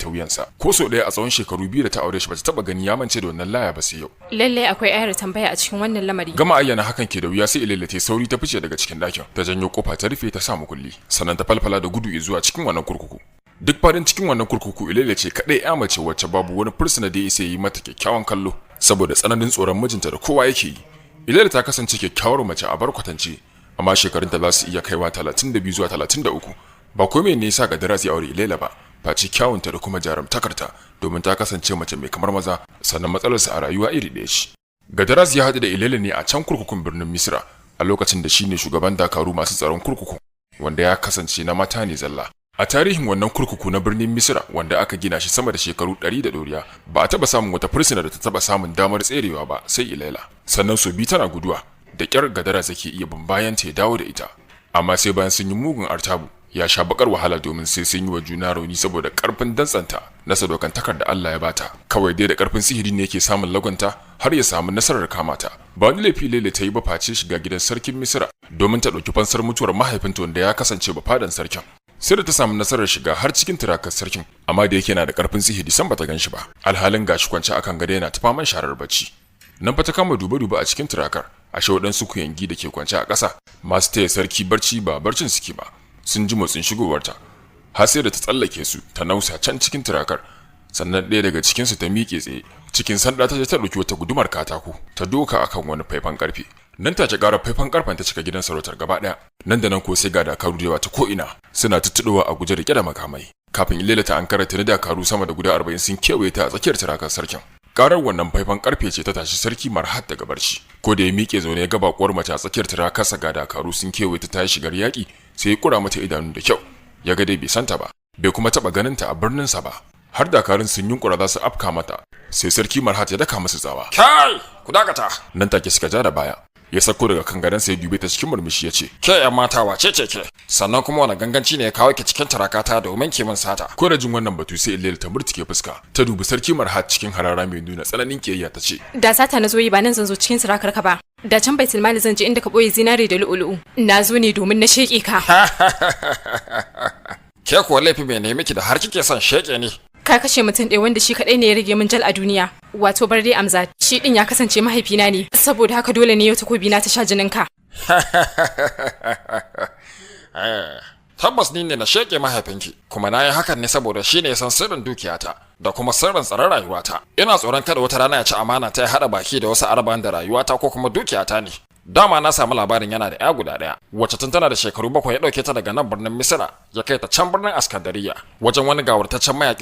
ta wuyansa. Ko so ɗaya a tsawon shekaru 2 da ta aure shi bata taba gani ya mance da wannan laya ba sai yau. Lalle akwai ayar tambaya a cikin wannan lamari. Gama ayyana hakan ke da wuya sai Ilela ta sauri ta fice daga cikin ɗakin, ta janyo kofa ta rufe ta sa mukulli, sannan ta falfala da gudu zuwa cikin wannan kurkuku. Duk fadin cikin wannan kurkuku Ilela ce kadai ya mace wacce babu wani fursuna da yake yi mata kyakkyawan kallo saboda tsananin tsoron mijinta da kowa yake yi. Ilela ta kasance kyakkyawar mace a barkwatance, amma shekarunta za su iya kaiwa 32 zuwa 33. Ba komai ne yasa Gadaras ya aure Ilela ba, face kyawunta da kuma jarumtakarta, domin ta kasance mace mai kamar maza, sannan matsalarsa a rayuwa iri ɗaya ce. Gadaras ya haɗu da Ilela ne a can kurkukun birnin Misra a lokacin da shine shugaban dakaru masu tsaron kurkuku, wanda ya kasance na mata ne zalla. A tarihin wannan kurkuku na birnin Misra, wanda aka gina shi sama da shekaru 100 da doriya, ba a taba samun wata fursuna da ta taba samun damar tserewa ba sai Ilela. Sannan so bi tana guduwa, da kyar Gadaras yake iya bin bayan ta ya dawo da ita. Amma sai bayan sun yi mugun artabu, ya sha bakar wahala domin sai sun yi wa juna rauni saboda karfin dantsanta na sadaukantakar da Allah ya bata. Kawai dai da karfin sihiri ne yake samun lagonta har ya samu nasarar kamata. Ba wani laifi Ilela ta yi ba face shiga gidan sarkin Misra domin ta dauki fansar mutuwar mahaifinta wanda ya kasance ba fadan sarkin. Sai da ta samu nasarar shiga har cikin turakar sarkin, amma da yake yana da karfin sihiri san bata ganshi ba. Alhalin gashi kwance akan gado yana ta faman sharar bacci. Nan fa ta kama duba a cikin turakar, ashe waɗansu kuyangi da ke kwance a ƙasa masu taya sarki barci ba barcin suke ba. Sun ji motsin shigowarta, har sai da ta tsallake su ta nausa can cikin turakar, sannan ɗaya daga cikinsu ta miƙe tsaye cikin sanda ta je ta ɗauki wata gudumar katako ta doka akan wani faifan ƙarfe. Nan take ƙara faifan ƙarfen ta cika gidan sarautar gaba ɗaya. Nan da nan ko sai ga dakaru da yawa ta ko'ina suna tuttuɗowa a guje rike da makamai. Kafin Ilela ta ankara ta dakaru sama da guda 40 sun kewaye ta a tsakiyar turakar sarkin. Karar wannan faifan ƙarfe ce ta tashi sarki Marhat daga barci. Ko da ya miƙe zaune ya ga bakuwar mace a tsakiyar turakarsa ga dakaru sun kewaye ta tayi shigar yaƙi, sai ya kura mata idanu da kyau. Ya ga dai bai santa ba, bai kuma taɓa ganin ta a birnin sa ba. Har dakarun sun yunkura za su afka mata, sai sarki Marhat ya daka musu tsawa. Kai, ku dakata. Nan take suka ja da baya. Ya sako daga kan gadon sai dube ta cikin murmushi ya ce, "Ke ƴan mata wace ce ke? Sannan kuma wani ganganci ne ya kawo ki cikin tarakata domin ki min sata?" Ko da jin wannan batu sai Ilela ta murtuke fuska, ta dubi sarki Marhat cikin harara mai nuna tsananin kiyayya ta ce, "Da sata na zo yi ba nan zan zo cikin turakar ka ba. Da can baitul mali zan je inda ka boye zinare da lu'ulu'u. Na zo ne domin na sheke ka." Ke kuwa laifi mai ne miki da har kike son sheke ne? Ka kashe mutum ɗaya wanda shi kaɗai ne ya rage min jal a duniya, wato Barde Amzad. Shi ɗin ya kasance mahaifina ne, saboda haka dole ne yau takobi na ta sha jinin ka. Tabbas ni ne na sheke mahaifinki, kuma na yi hakan ne saboda shi ne ya san sirrin dukiyata da kuma sirrin tsaron rayuwata. Ina tsoron kada wata rana ya ci amana ta ya haɗa baki da wasu araban da rayuwata ko kuma dukiyata ne. Dama na samu labarin yana da 'ya guda ɗaya, wacce tun tana da shekaru 7 ya ɗauke ta daga nan birnin Misira ya kai ta can birnin Askandariya wajen wani gawartaccen mayaƙi